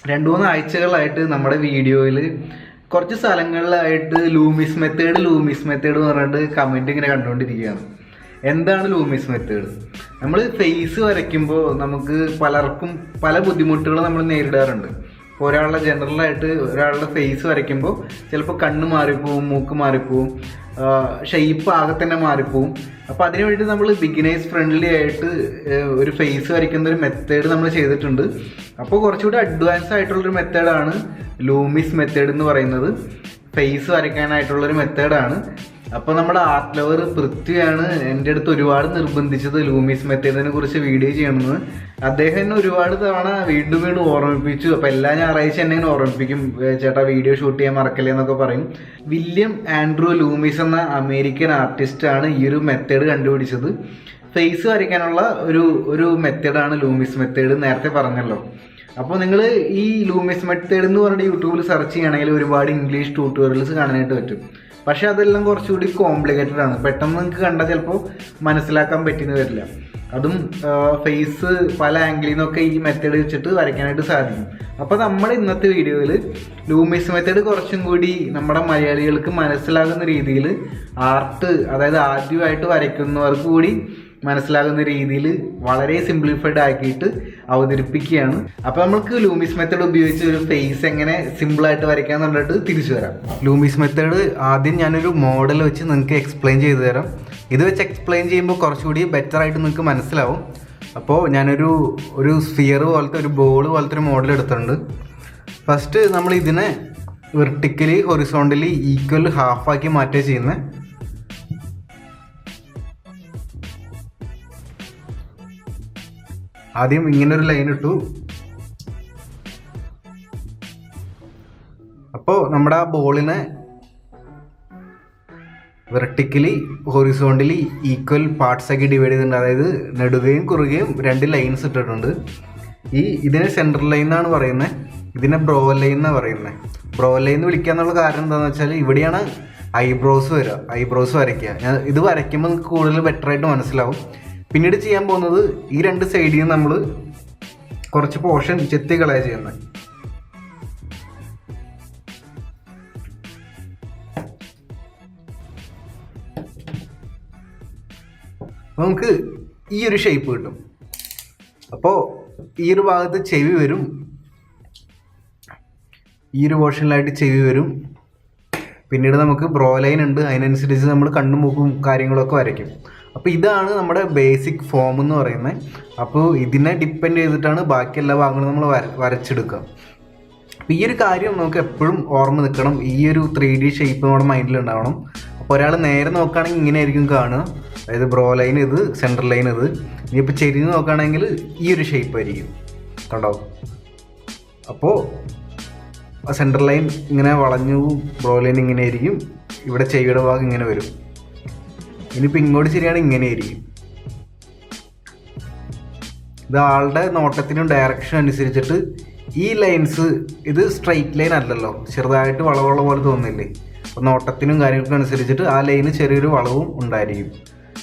2-3 ആഴ്ചകളായിട്ട് നമ്മുടെ വീഡിയോയിൽ കുറച്ച് സ്ഥലങ്ങളിലായിട്ട് ലൂമിസ് മെത്തേഡ് എന്ന് പറഞ്ഞിട്ട് കമൻറ്റ് ഇങ്ങനെ കണ്ടുകൊണ്ടിരിക്കുകയാണ്. എന്താണ് ലൂമിസ് മെത്തേഡ്? നമ്മൾ ഫേസ് വരയ്ക്കുമ്പോൾ നമുക്ക് പലർക്കും പല ബുദ്ധിമുട്ടുകളും നമ്മൾ നേരിടാറുണ്ട്. ഇപ്പോൾ ഒരാളുടെ ഫേസ് വരയ്ക്കുമ്പോൾ ചിലപ്പോൾ കണ്ണ് മാറിപ്പോവും, മൂക്ക് മാറിപ്പോവും, ഷെയ്പ്പ് ആകെ തന്നെ മാറിപ്പോവും. അപ്പോൾ അതിനു വേണ്ടി നമ്മൾ ബിഗിനേഴ്സ് ഫ്രണ്ട്ലി ആയിട്ട് ഒരു ഫേസ് വരയ്ക്കുന്ന ഒരു മെത്തേഡ് നമ്മൾ ചെയ്തിട്ടുണ്ട്. അപ്പോൾ കുറച്ചുകൂടി അഡ്വാൻസ് ആയിട്ടുള്ളൊരു മെത്തേഡാണ് ലൂമിസ് മെത്തേഡ് എന്ന് പറയുന്നത്. ഫേസ് വരയ്ക്കാനായിട്ടുള്ളൊരു മെത്തേഡാണ്. അപ്പോൾ നമ്മുടെ ആർട്ട് ലവർ പൃഥ്വിയാണ് എൻ്റെ അടുത്ത് ഒരുപാട് നിർബന്ധിച്ചത് ലൂമിസ് മെത്തേഡിനെ കുറിച്ച് വീഡിയോ ചെയ്യണമെന്ന്. അദ്ദേഹം എന്നെ ഒരുപാട് തവണ വീണ്ടും ഓർമ്മിപ്പിച്ചു. അപ്പോൾ എല്ലാ ഞായറാഴ്ച എന്നെ ഇങ്ങനെ ഓർമ്മിപ്പിക്കും, ചേട്ടാ വീഡിയോ ഷൂട്ട് ചെയ്യാൻ മറക്കല്ലേ എന്നൊക്കെ പറയും. വില്യം ആൻഡ്രൂ ലൂമിസ് എന്ന അമേരിക്കൻ ആർട്ടിസ്റ്റാണ് ഈ ഒരു മെത്തേഡ് കണ്ടുപിടിച്ചത്. ഫേസ് വരയ്ക്കാനുള്ള ഒരു മെത്തേഡാണ് ലൂമിസ് മെത്തേഡ്, നേരത്തെ പറഞ്ഞല്ലോ. അപ്പോൾ നിങ്ങൾ ഈ ലൂമിസ് മെത്തേഡ് എന്ന് പറഞ്ഞിട്ട് യൂട്യൂബിൽ സെർച്ച് ചെയ്യുകയാണെങ്കിൽ ഒരുപാട് ഇംഗ്ലീഷ് ട്യൂട്ടോറിയൽസ് കാണാനായിട്ട് പറ്റും. പക്ഷെ അതെല്ലാം കുറച്ചുകൂടി കോംപ്ലിക്കേറ്റഡ് ആണ്. പെട്ടെന്ന് നിങ്ങൾക്ക് കണ്ടാൽ ചിലപ്പോൾ മനസ്സിലാക്കാൻ പറ്റുന്ന വരില്ല. അതും ഫേസ് പല ആംഗിളിൽ നിന്നൊക്കെ ഈ മെത്തേഡ് വെച്ചിട്ട് വരയ്ക്കാനായിട്ട് സാധിക്കും. അപ്പോൾ നമ്മുടെ ഇന്നത്തെ വീഡിയോയിൽ ലൂമിസ് മെത്തേഡ് കുറച്ചും കൂടി നമ്മുടെ മലയാളികൾക്ക് മനസ്സിലാകുന്ന രീതിയിൽ ആർട്ട്, അതായത് ആദ്യമായിട്ട് വരയ്ക്കുന്നവർക്ക് കൂടി മനസ്സിലാകുന്ന രീതിയിൽ വളരെ സിംപ്ലിഫൈഡ് ആക്കിയിട്ട് അവതരിപ്പിക്കുകയാണ്. അപ്പോൾ നമുക്ക് ലൂമിസ് മെത്തേഡ് ഉപയോഗിച്ച് ഒരു ഫേസ് എങ്ങനെ സിമ്പിളായിട്ട് വരയ്ക്കാന്ന് പറഞ്ഞിട്ട് തിരിച്ചു വരാം. ലൂമിസ് മെത്തേഡ് ആദ്യം ഞാനൊരു മോഡൽ വെച്ച് നിങ്ങൾക്ക് എക്സ്പ്ലെയിൻ ചെയ്തു തരാം. ഇത് വെച്ച് എക്സ്പ്ലെയിൻ ചെയ്യുമ്പോൾ കുറച്ചുകൂടി ബെറ്റർ ആയിട്ട് നിങ്ങൾക്ക് മനസ്സിലാവും. അപ്പോൾ ഞാനൊരു സ്ഫിയർ പോലത്തെ ഒരു ബോൾ പോലത്തെ ഒരു മോഡൽ എടുത്തിട്ടുണ്ട്. ഫസ്റ്റ് നമ്മൾ ഇതിനെ വെർട്ടിക്കലി ഹൊറിസോണ്ടലി ഈക്വൽ ഹാഫാക്കി മാറ്റുക ചെയ്യുന്നത്. ആദ്യം ഇങ്ങനൊരു ലൈൻ ഇട്ടു. അപ്പോൾ നമ്മുടെ ആ ബോളിനെ വെർട്ടിക്കലി ഹൊറിസോണ്ടലി ഈക്വൽ പാർട്സ് ആക്കി ഡിവൈഡ് ചെയ്തിട്ടുണ്ട്. അതായത് നെടുകയും കുറുകയും 2 ലൈൻസ് ഇട്ടിട്ടുണ്ട്. ഇതിനെ സെൻട്രൽ ലൈൻ എന്നാണ് പറയുന്നത്, ഇതിനെ ബ്രോ ലൈൻ എന്നാണ് പറയുന്നത്. ബ്രോ ലൈൻ എന്ന് വിളിക്കാന്നുള്ള കാരണം എന്താണെന്ന് വെച്ചാൽ ഇവിടെയാണ് ഐബ്രോസ് വരയ്ക്കുക. ഞാൻ ഇത് വരയ്ക്കുമ്പോൾ നിങ്ങൾക്ക് കൂടുതൽ ബെറ്ററായിട്ട് മനസ്സിലാവും. പിന്നീട് ചെയ്യാൻ പോകുന്നത് ഈ 2 സൈഡിൽ നിന്ന് നമ്മൾ കുറച്ച് പോർഷൻ ചെത്തി കളയുക ചെയ്യുന്നത്. നമുക്ക് ഈ ഒരു ഷേപ്പ് കിട്ടും. അപ്പോൾ ഈ ഒരു ഭാഗത്ത് ചെവി വരും, ഈ ഒരു പോർഷനിലായിട്ട് ചെവി വരും. പിന്നീട് നമുക്ക് ബ്രോ ലൈൻ ഉണ്ട്, അതിനനുസരിച്ച് നമ്മൾ കണ്ണും മൂക്കും കാര്യങ്ങളൊക്കെ വരയ്ക്കും. അപ്പോൾ ഇതാണ് നമ്മുടെ ബേസിക് ഫോം എന്ന് പറയുന്നത്. അപ്പോൾ ഇതിനെ ഡിപ്പെൻഡ് ചെയ്തിട്ടാണ് ബാക്കി എല്ലാ ഭാഗങ്ങളും നമ്മൾ വരച്ചെടുക്കുക. അപ്പോൾ ഈ ഒരു കാര്യം നമുക്ക് എപ്പോഴും ഓർമ്മ നിൽക്കണം. ഈ ഒരു 3D ഷേപ്പ് നമ്മുടെ മൈൻഡിൽ ഉണ്ടാവണം. അപ്പോൾ ഒരാൾ നേരെ നോക്കുകയാണെങ്കിൽ ഇങ്ങനെ ആയിരിക്കും കാണുക, അതായത് ബ്രോ ലൈൻ ഇത്, സെൻട്രൽ ലൈൻ ഇത്. ഇനിയിപ്പോൾ ചെരിഞ്ഞ് നോക്കുകയാണെങ്കിൽ ഈ ഒരു ഷേപ്പ് ആയിരിക്കും, കണ്ടോ? അപ്പോൾ സെൻട്രൽ ലൈൻ ഇങ്ങനെ വളഞ്ഞു, ബ്രോ ലൈൻ ഇങ്ങനെ ആയിരിക്കും, ഇവിടെ ചെവിയുടെ ഭാഗം ഇങ്ങനെ വരും. ഇനിയിപ്പോൾ ഇങ്ങോട്ട് ശരിയാണ് ഇങ്ങനെ ആയിരിക്കും. ഇത് ആളുടെ നോട്ടത്തിനും ഡയറക്ഷനും അനുസരിച്ചിട്ട് ഈ ലൈൻസ്, ഇത് സ്ട്രെയിറ്റ് ലൈൻ അല്ലല്ലോ, ചെറുതായിട്ട് വളവുള്ള പോലെ തോന്നില്ലേ? അപ്പോൾ നോട്ടത്തിനും കാര്യങ്ങൾക്കും അനുസരിച്ചിട്ട് ആ ലൈന് ചെറിയൊരു വളവും ഉണ്ടായിരിക്കും.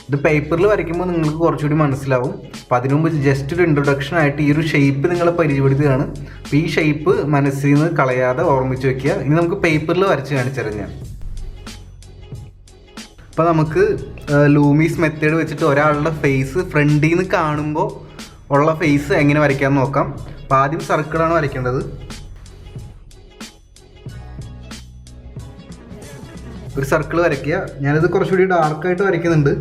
ഇത് പേപ്പറിൽ വരയ്ക്കുമ്പോൾ നിങ്ങൾക്ക് കുറച്ചുകൂടി മനസ്സിലാവും. അപ്പോൾ അതിനു മുമ്പ് ജസ്റ്റ് ഒരു ഇൻട്രൊഡക്ഷൻ ആയിട്ട് ഈ ഒരു ഷേപ്പ് നിങ്ങളെ പരിചയപ്പെടുത്തുകയാണ്. അപ്പോൾ ഈ ഷേപ്പ് മനസ്സിൽ നിന്ന് കളയാതെ ഓർമ്മിച്ച് വയ്ക്കുക. ഇനി നമുക്ക് പേപ്പറിൽ വരച്ച് കാണിച്ചു തരാം ഞാൻ. അപ്പോൾ നമുക്ക് ലൂമിസ് മെത്തേഡ് വെച്ചിട്ട് ഒരാളുടെ ഫേസ് ഫ്രണ്ടിൽ നിന്ന് കാണുമ്പോൾ ഉള്ള ഫേസ് എങ്ങനെ വരയ്ക്കാമെന്ന് നോക്കാം. അപ്പോൾ ആദ്യം സർക്കിളാണ് വരയ്ക്കേണ്ടത്. ഒരു സർക്കിൾ വരയ്ക്കുക. ഞാനിത് കുറച്ചുകൂടി ഡാർക്കായിട്ട് വരയ്ക്കുന്നുണ്ട്,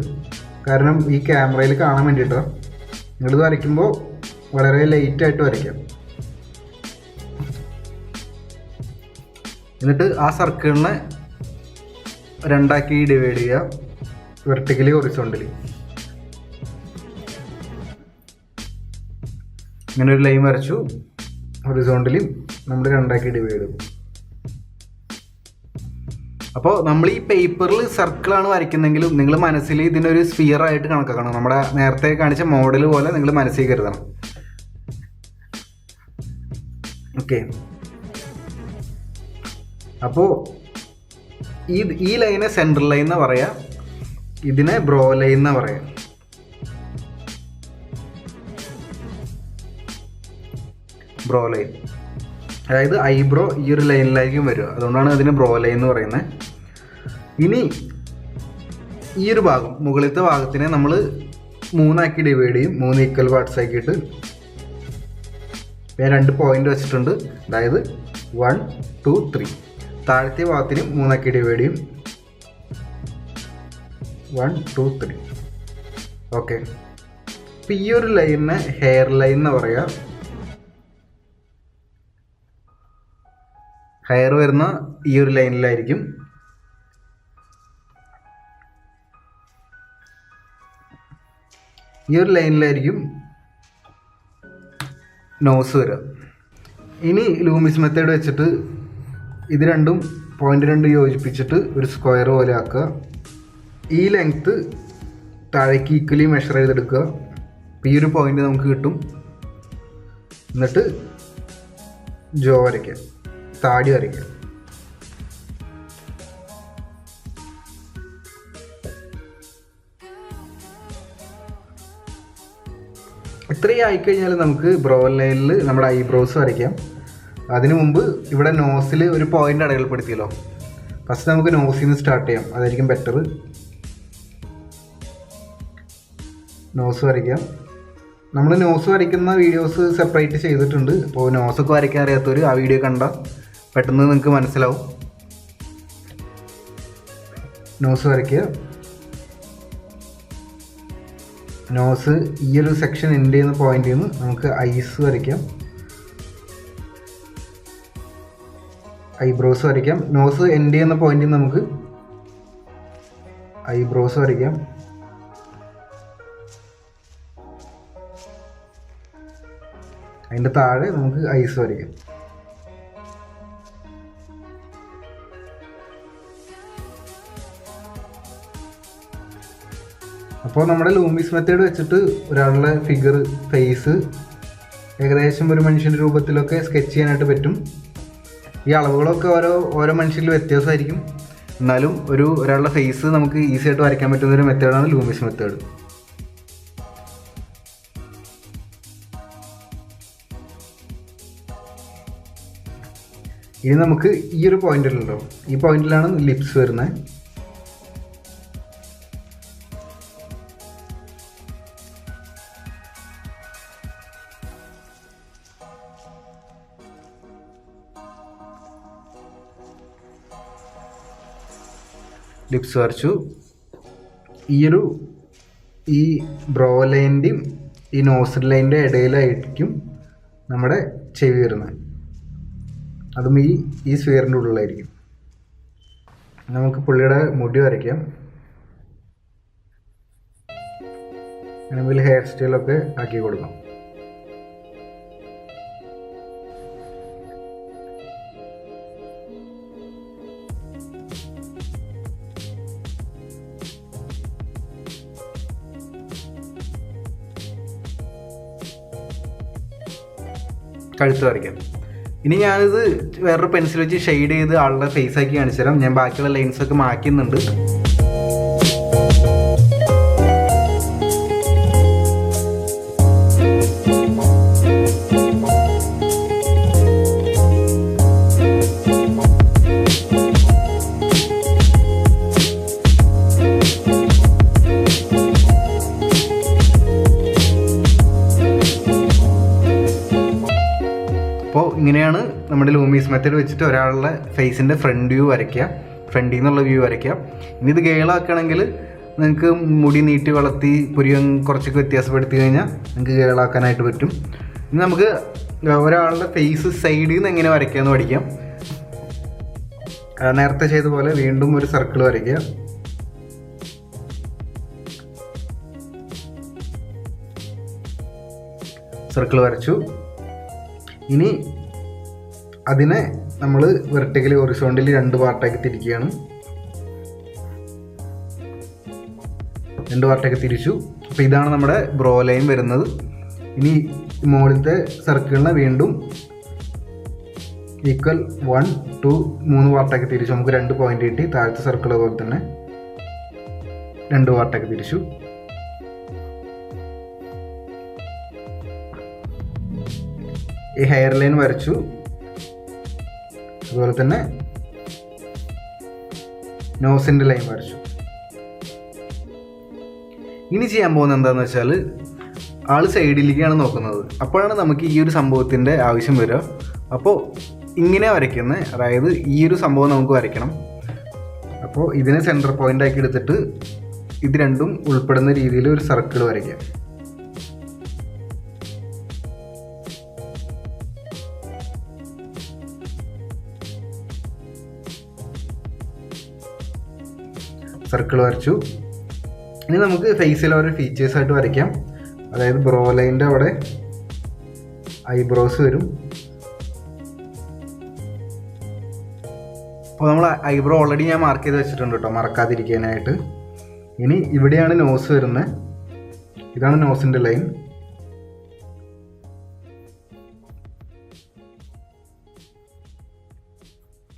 കാരണം ഈ ക്യാമറയിൽ കാണാൻ വേണ്ടിയിട്ടാണ്. നിങ്ങളിത് വരയ്ക്കുമ്പോൾ വളരെ ലൈറ്റായിട്ട് വരയ്ക്കാം. എന്നിട്ട് ആ സർക്കിളിനെ 2 ഡിവൈഡ് ചെയ്യുക, വെർട്ടിക്കലി ഹൊറിസോണ്ടലി. ഇങ്ങനെ ഒരു ലൈൻ വരച്ചു, ഹൊറിസോണ്ടലി നമ്മൾ 2 ഡിവൈഡ് ചെയ്തു. അപ്പോൾ നമ്മൾ ഈ പേപ്പറിൽ സർക്കിളാണ് വരയ്ക്കുന്നെങ്കിലും നിങ്ങൾ മനസ്സിൽ ഇതിനൊരു സ്ഫിയർ ആയിട്ട് കണക്കാക്കണം. നമ്മുടെ നേരത്തെ കാണിച്ച മോഡൽ പോലെ നിങ്ങൾ മനസ്സിൽ കരുതണം. ഓക്കെ, അപ്പോൾ ഈ ലൈനെ സെൻട്രൽ ലൈൻ എന്ന് പറയാം, ഇതിനെ ബ്രോ ലൈൻ എന്ന് പറയാം. Bro line. അതായത് ഐബ്രോ ഈ ഒരു ലൈനിലായിരിക്കും വരിക. അതുകൊണ്ടാണ് അതിന് ബ്രോ ലൈൻ എന്ന് പറയുന്നത്. ഇനി ഈ ഒരു ഭാഗം, മുകളിലത്തെ ഭാഗത്തിനെ നമ്മൾ 3 ആക്കി ഡിവൈഡ് ചെയ്യും. 3 ഈക്വൽ പാർട്സ് ആക്കിയിട്ട് ഞാൻ 2 പോയിന്റ് വെച്ചിട്ടുണ്ട്. അതായത് 1, 2, 3. താഴത്തെ ഭാഗത്തിനും 3 ആക്കി ഡിവൈഡ് ചെയ്യും. 1, 2, 3. ഓക്കെ. അപ്പം ഈ ഒരു ലൈനിനെ ഹെയർ ലൈൻ എന്ന് പറയുക. ഹെയർ വരുന്ന ഈ ഒരു ലൈനിലായിരിക്കും. ഈ ഒരു ലൈനിലായിരിക്കും നോസ് വരിക. ഇനി ലൂമിസ് മെത്തേഡ് വെച്ചിട്ട് ഇത് രണ്ടും പോയിന്റ് 2 യോജിപ്പിച്ചിട്ട് ഒരു സ്ക്വയർ പോലെ ആക്കുക. ഈ ലെങ്ത്ത് താഴേക്ക് ഈക്വലി മെഷർ ചെയ്തെടുക്കുക. ഈ ഒരു പോയിന്റ് നമുക്ക് കിട്ടും. എന്നിട്ട് ജോ വരയ്ക്കാം, താടി വരയ്ക്കാം. ഇത്രയും ആയിക്കഴിഞ്ഞാൽ നമുക്ക് ബ്രോ ലൈനിൽ നമ്മുടെ ഐബ്രോസ് വരയ്ക്കാം. അതിനു മുമ്പ് ഇവിടെ നോസിൽ ഒരു പോയിന്റ് അടയാളപ്പെടുത്തിയല്ലോ. ഫസ്റ്റ് നമുക്ക് നോസിൽ നിന്ന് സ്റ്റാർട്ട് ചെയ്യാം, അതായിരിക്കും ബെറ്റർ. നോസ് വരയ്ക്കാം. നമ്മൾ നോസ് വരയ്ക്കുന്ന വീഡിയോസ് സെപ്പറേറ്റ് ചെയ്തിട്ടുണ്ട്. അപ്പോൾ നോസൊക്കെ വരയ്ക്കാൻ അറിയാത്തവർ ആ വീഡിയോ കണ്ടാൽ പെട്ടെന്ന് നിങ്ങൾക്ക് മനസ്സിലാവും. നോസ് വരയ്ക്കുക. നോസ് ഈ ഒരു സെക്ഷൻ എൻഡ് ചെയ്യുന്ന പോയിന്റിൽ നിന്ന് നമുക്ക് ഐസ് വരയ്ക്കാം, ഐബ്രോസ് വരയ്ക്കാം. നോസ് എൻഡ് ചെയ്യുന്ന പോയിന്റിൽ നിന്ന് നമുക്ക് ഐബ്രോസ് വരയ്ക്കാം. അതിൻ്റെ താഴെ നമുക്ക് ഐസ് വരയ്ക്കാം. അപ്പോൾ നമ്മുടെ ലൂമിസ് മെത്തേഡ് വെച്ചിട്ട് ഒരാളുടെ ഫിഗർ, ഫേസ് ഏകദേശം ഒരു മനുഷ്യൻ്റെ രൂപത്തിലൊക്കെ സ്കെച്ച് ചെയ്യാനായിട്ട് പറ്റും. ഈ അളവുകളൊക്കെ ഓരോ മനുഷ്യരിൽ വ്യത്യാസമായിരിക്കും. എന്നാലും ഒരാളുടെ ഫേസ് നമുക്ക് ഈസി ആയിട്ട് വരയ്ക്കാൻ പറ്റുന്ന ഒരു മെത്തേഡാണ് ലൂമിസ് മെത്തേഡ്. ഇനി നമുക്ക് ഈ ഒരു പോയിന്റിലുണ്ടോ, ഈ പോയിന്റിലാണ് ലിപ്സ് വരുന്നത്. ലിപ്സ് വരച്ചു. ഈ ബ്രോ ലൈൻ്റെയും ഈ നോസ് ലൈൻ്റെ ഇടയിലായിരിക്കും നമ്മുടെ ചെവി വരുന്നത്. അതും ഈ സ്ഫിയറിൻ്റെ ഉള്ളിലായിരിക്കും. നമുക്ക് പുള്ളിയുടെ മുടി വരയ്ക്കാം. അല്ലെങ്കിൽ ഹെയർ സ്റ്റൈലൊക്കെ ആക്കി കൊടുക്കാം. കഴുത്ത് വരയ്ക്കാം. ഇനി ഞാനിത് വേറൊരു പെൻസിൽ വെച്ച് ഷെയ്ഡ് ചെയ്ത് ആളുടെ ഫേസ് ആക്കി കാണിച്ചു തരാം. ഞാൻ ബാക്കിയുള്ള ലൈൻസൊക്കെ മാറ്റുന്നുണ്ട്. അപ്പോൾ ഇങ്ങനെയാണ് നമ്മുടെ ലൂമിസ് മെത്തേഡ് വെച്ചിട്ട് ഒരാളുടെ ഫേസിൻ്റെ ഫ്രണ്ട് വ്യൂ വരയ്ക്കുക, ഫ്രണ്ടിൽ നിന്നുള്ള വ്യൂ വരയ്ക്കുക. ഇനി ഇത് ഗേളാക്കണമെങ്കിൽ നിങ്ങൾക്ക് മുടി നീട്ടി വളർത്തി പുരിയം കുറച്ചൊക്കെ വ്യത്യാസപ്പെടുത്തി കഴിഞ്ഞാൽ നിങ്ങൾക്ക് ഗേളാക്കാനായിട്ട് പറ്റും. ഇനി നമുക്ക് ഒരാളുടെ ഫേസ് സൈഡിൽ നിന്ന് എങ്ങനെ വരയ്ക്കാമെന്ന് പഠിക്കാം. നേരത്തെ ചെയ്ത പോലെ വീണ്ടും ഒരു സർക്കിൾ വരയ്ക്കുക. സർക്കിൾ വരച്ചു. ഇനി അതിനെ നമ്മൾ വെർട്ടിക്കലി ഹൊറിസോണ്ടലി 2 പാർട്ടാക്കി തിരിക്കുകയാണ്. 2 പാർട്ടാക്കി തിരിച്ചു. അപ്പോൾ ഇതാണ് നമ്മുടെ ബ്രോ ലൈൻ വരുന്നത്. ഇനി മുകളിലത്തെ സർക്കിളിനെ വീണ്ടും ഈക്വൽ 1, 2, 3 പാർട്ടാക്കി തിരിച്ചു. നമുക്ക് 2 പോയിന്റ് കിട്ടി. താഴത്തെ സർക്കിൾ പോലെ തന്നെ 2 പാർട്ടാക്കി തിരിച്ചു. ഈ ഹെയർ ലൈൻ വരച്ചു. അതുപോലെ തന്നെ നോസിൻ്റെ ലൈൻ വരച്ചു. ഇനി ചെയ്യാൻ പോകുന്നത് എന്താണെന്ന് വെച്ചാൽ ആൾ സൈഡിലേക്കാണ് നോക്കുന്നത്. അപ്പോഴാണ് നമുക്ക് ഈ ഒരു സംഭവത്തിൻ്റെ ആവശ്യം വരിക. അപ്പോൾ ഇങ്ങനെ വരയ്ക്കുന്നത്, അതായത് ഈ ഒരു സംഭവം നമുക്ക് വരയ്ക്കണം. അപ്പോൾ ഇതിനെ സെൻറ്റർ പോയിൻ്റ് ആക്കി എടുത്തിട്ട് ഇത് രണ്ടും ഉൾപ്പെടുന്ന രീതിയിൽ ഒരു സർക്കിൾ വരയ്ക്കാം. സർക്കിൾ വരച്ചു. ഇനി നമുക്ക് ഫേസിൽ ഓരോ ഫീച്ചേഴ്സായിട്ട് വരയ്ക്കാം. അതായത് ബ്രോ ലൈൻ്റെ അവിടെ ഐബ്രോസ് വരും. അപ്പോൾ നമ്മൾ ഐബ്രോ ഓൾറെഡി ഞാൻ മാർക്ക് ചെയ്ത് വെച്ചിട്ടുണ്ട് കേട്ടോ, മറക്കാതിരിക്കാനായിട്ട്. ഇനി ഇവിടെയാണ് നോസ് വരുന്നത്. ഇതാണ് നോസിൻ്റെ ലൈൻ.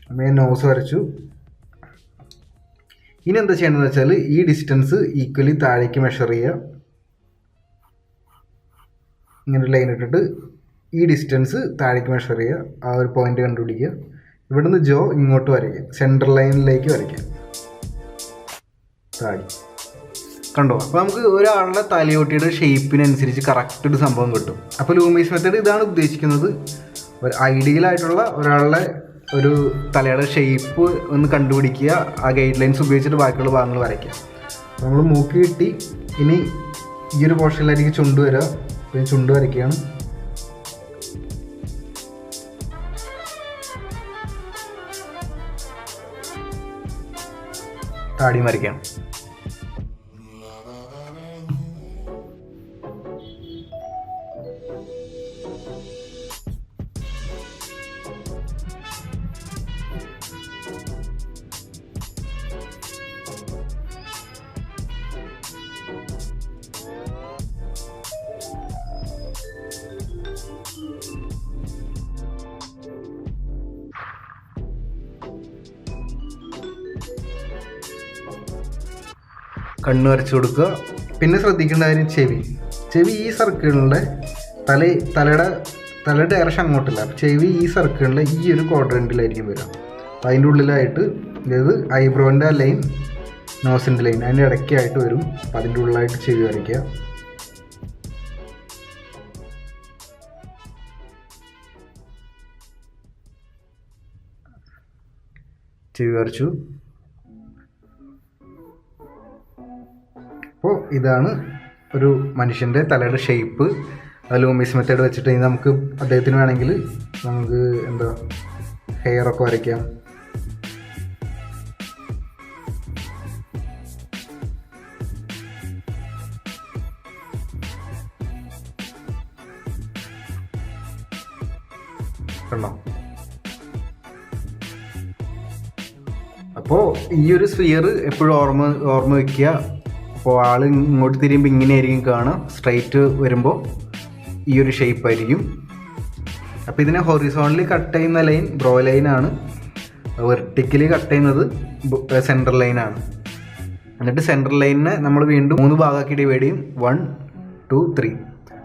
അപ്പോൾ ഞാൻ നോസ് വരച്ചു. ഇനി എന്താ ചെയ്യേണ്ടതെന്ന് വെച്ചാൽ ഈ ഡിസ്റ്റൻസ് ഈക്വലി താഴേക്ക് മെഷർ ചെയ്യുക. ഇങ്ങനെ ഒരു ലൈൻ ഇട്ടിട്ട് ഈ ഡിസ്റ്റൻസ് താഴേക്ക് മെഷർ ചെയ്യുക. ആ ഒരു പോയിന്റ് കണ്ടുപിടിക്കുക. ഇവിടുന്ന് ജോ ഇങ്ങോട്ട് വരയ്ക്കുക, സെൻട്രൽ ലൈനിലേക്ക് വരയ്ക്കുക. താഴെ കണ്ടോ? അപ്പോൾ നമുക്ക് ഒരാളുടെ തലയോട്ടിയുടെ ഷേപ്പിനനുസരിച്ച് കറക്റ്റ് ഒരു സംഭവം കിട്ടും. അപ്പോൾ ലൂമീസ് മെത്തേഡ് ഇതാണ് ഉദ്ദേശിക്കുന്നത്. ഒരു ഐഡിയലായിട്ടുള്ള ഒരാളുടെ ഒരു തലയുടെ ഷേപ്പ് ഒന്ന് കണ്ടുപിടിക്കുക, ആ ഗൈഡ് ലൈൻസ് ഉപയോഗിച്ചിട്ട് ബാക്കിയുള്ള ഭാഗങ്ങൾ വരയ്ക്കുക. നമ്മൾ മൂക്ക് കിട്ടി. ഇനി ഈ ഒരു പോർഷനിലായിരിക്കും ചുണ്ട് വരിക. അപ്പോൾ ചുണ്ട് വരയ്ക്കുകയാണ്. താടിയും വരയ്ക്കണം. കണ്ണ് വരച്ചു കൊടുക്കുക. പിന്നെ ശ്രദ്ധിക്കേണ്ട കാര്യം ചെവി ഈ സർക്കിളിൻ്റെ തലയുടെ ഡയറക്ഷൻ അങ്ങോട്ടില്ല. ചെവി ഈ സർക്കിളിൻ്റെ ഈ ഒരു ക്വാഡ്രൻറ്റിലായിരിക്കും വരിക. അപ്പം അതിൻ്റെ ഉള്ളിലായിട്ട്, അതായത് ഐബ്രോൻ്റെ ലൈൻ, നോസിൻ്റെ ലൈൻ അതിൻ്റെ ഇടയ്ക്കായിട്ട് വരും. അപ്പം അതിൻ്റെ ഉള്ളിലായിട്ട് ചെവി വരയ്ക്കുക. ചെവി വരച്ചു. അപ്പോൾ ഇതാണ് ഒരു മനുഷ്യൻ്റെ തലയുടെ ഷേപ്പ്. ലൂമിസ് മെത്തേഡ് വെച്ചിട്ട് ഇനി നമുക്ക് അദ്ദേഹത്തിന് വേണമെങ്കിൽ നമുക്ക് ഹെയറൊക്കെ വരയ്ക്കാം. കണ്ടോ? അപ്പോൾ ഈ ഒരു സ്ഫിയർ എപ്പോഴും ഓർമ്മ വയ്ക്കുക. അപ്പോൾ ആൾ ഇങ്ങോട്ട് തിരിയുമ്പോൾ ഇങ്ങനെയായിരിക്കും കാണുക. സ്ട്രൈറ്റ് വരുമ്പോൾ ഈ ഒരു ഷേപ്പ് ആയിരിക്കും. അപ്പോൾ ഇതിനെ ഹൊറിസോണലി കട്ട് ചെയ്യുന്ന ലൈൻ ബ്രോ ലൈനാണ്. വെർട്ടിക്കലി കട്ട് ചെയ്യുന്നത് സെൻട്രൽ ലൈനാണ്. എന്നിട്ട് സെൻട്രൽ ലൈനിനെ നമ്മൾ വീണ്ടും 3 ഭാഗമാക്കി ഡിവൈഡ് ചെയ്യും. 1 2 3.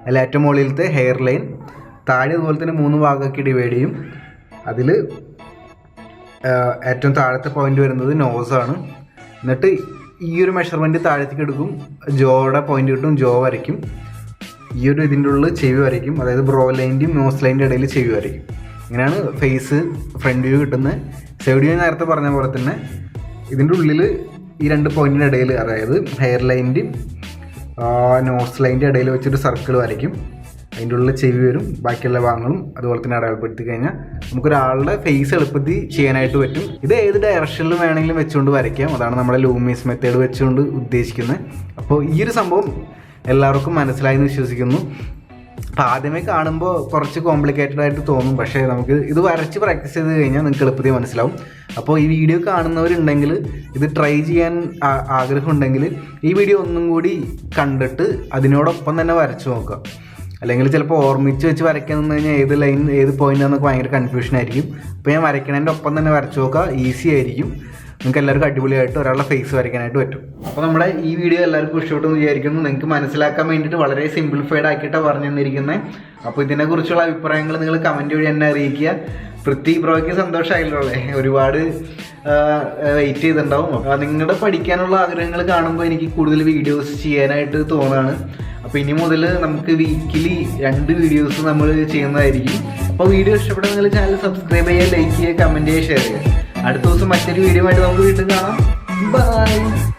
അതിൽ ഏറ്റവും മുകളിലത്തെ ഹെയർ ലൈൻ, താഴെ അതുപോലെ തന്നെ 3 ഭാഗമാക്കി ഡിവൈഡ് ചെയ്യും. അതിൽ ഏറ്റവും താഴത്തെ പോയിന്റ് വരുന്നത് നോസാണ്. എന്നിട്ട് ഈ ഒരു മെഷർമെൻറ്റ് താഴത്തേക്ക് എടുക്കും. ജോയുടെ പോയിന്റ് കിട്ടും, ജോ വരയ്ക്കും. ഈ ഒരു ഇതിൻ്റെ ഉള്ളിൽ ചെവി വരയ്ക്കും. അതായത് ബ്രോ ലൈൻ്റെയും നോസ് ലൈൻ്റെ ഇടയിൽ ചെവി വരയ്ക്കും. ഇങ്ങനെയാണ് ഫേസ് ഫ്രണ്ട് വ്യൂ കിട്ടുന്നത്. സൈഡ് വ്യൂ നേരത്തെ പറഞ്ഞ പോലെ തന്നെ ഇതിൻ്റെ ഉള്ളിൽ ഈ 2 പോയിൻറ്റിൻ്റെ ഇടയിൽ, അതായത് ഹെയർ ലൈൻ്റെയും നോസ് ലൈൻ്റെ ഇടയിൽ വെച്ചൊരു സർക്കിൾ വരയ്ക്കും. അതിൻ്റെ ഉള്ളിൽ ചെവി വരും. ബാക്കിയുള്ള ഭാഗങ്ങളും അതുപോലെ തന്നെ അടയാളപ്പെടുത്തി കഴിഞ്ഞാൽ നമുക്കൊരാളുടെ ഫേസ് എളുപ്പത്തിൽ ചെയ്യാനായിട്ട് പറ്റും. ഇത് ഏത് ഡയറക്ഷനിലും വേണമെങ്കിലും വെച്ചുകൊണ്ട് വരയ്ക്കാം. അതാണ് നമ്മുടെ ലൂമീസ് മെത്തേഡ് വെച്ചുകൊണ്ട് ഉദ്ദേശിക്കുന്നത്. അപ്പോൾ ഈ ഒരു സംഭവം എല്ലാവർക്കും മനസ്സിലായി എന്ന് വിശ്വസിക്കുന്നു. അപ്പോൾ ആദ്യമേ കാണുമ്പോൾ കുറച്ച് കോംപ്ലിക്കേറ്റഡ് ആയിട്ട് തോന്നും. പക്ഷേ നമുക്ക് ഇത് വരച്ച് പ്രാക്ടീസ് ചെയ്ത് കഴിഞ്ഞാൽ നിങ്ങൾക്ക് എളുപ്പത്തിൽ മനസ്സിലാവും. അപ്പോൾ ഈ വീഡിയോ കാണുന്നവരുണ്ടെങ്കിൽ, ഇത് ട്രൈ ചെയ്യാൻ ആഗ്രഹമുണ്ടെങ്കിൽ ഈ വീഡിയോ ഒന്നും കൂടി കണ്ടിട്ട് അതിനോടൊപ്പം തന്നെ വരച്ച് നോക്കുക. അല്ലെങ്കിൽ ചിലപ്പോൾ ഓർമ്മിച്ച് വെച്ച് വരയ്ക്കാൻ നിന്ന് കഴിഞ്ഞാൽ ഏത് ലൈൻ ഏത് പോയിൻ്റ് എന്നൊക്കെ ഭയങ്കര കൺഫ്യൂഷൻ ആയിരിക്കും. അപ്പോൾ ഞാൻ വരയ്ക്കണതിൻ്റെ ഒപ്പം തന്നെ വരച്ച് നോക്കുക. ഈസി ആയിരിക്കും. നിങ്ങൾക്ക് എല്ലാവർക്കും അടിപൊളിയായിട്ട് ഒരാളുടെ ഫേസ് വരയ്ക്കാനായിട്ട് പറ്റും. അപ്പോൾ നമ്മുടെ ഈ വീഡിയോ എല്ലാവർക്കും ഇഷ്ടപ്പെട്ടെന്ന് വിചാരിക്കുന്നു. നിങ്ങൾക്ക് മനസ്സിലാക്കാൻ വേണ്ടിയിട്ട് വളരെ സിംപ്ലിഫൈഡ് ആക്കിയിട്ടാണ് പറഞ്ഞു തന്നിരിക്കുന്നത്. അപ്പോൾ ഇതിനെക്കുറിച്ചുള്ള അഭിപ്രായങ്ങൾ നിങ്ങൾ കമൻറ്റ് വഴി എന്നെ അറിയിക്കുക. ബ്രോയ്ക്ക് സന്തോഷമായല്ലോ അല്ലേ? ഒരുപാട് വെയിറ്റ് ചെയ്തിട്ടുണ്ടാവും. നിങ്ങളുടെ പഠിക്കാനുള്ള ആഗ്രഹങ്ങൾ കാണുമ്പോൾ എനിക്ക് കൂടുതൽ വീഡിയോസ് ചെയ്യാനായിട്ട് തോന്നുകയാണ്. അപ്പോൾ ഇനി മുതൽ നമുക്ക് വീക്കിലി 2 വീഡിയോസ് നമ്മൾ ചെയ്യുന്നതായിരിക്കും. അപ്പോൾ വീഡിയോ ഇഷ്ടപ്പെടുന്ന ചാനൽ സബ്സ്ക്രൈബ് ചെയ്യുക, ലൈക്ക് ചെയ്യുക, കമൻറ്റ് ചെയ്യുക, ഷെയർ ചെയ്യുക. അടുത്ത ദിവസം മറ്റൊരു വീഡിയോ ആയിട്ട് നമുക്ക് വീണ്ടും കാണാം. ബൈ.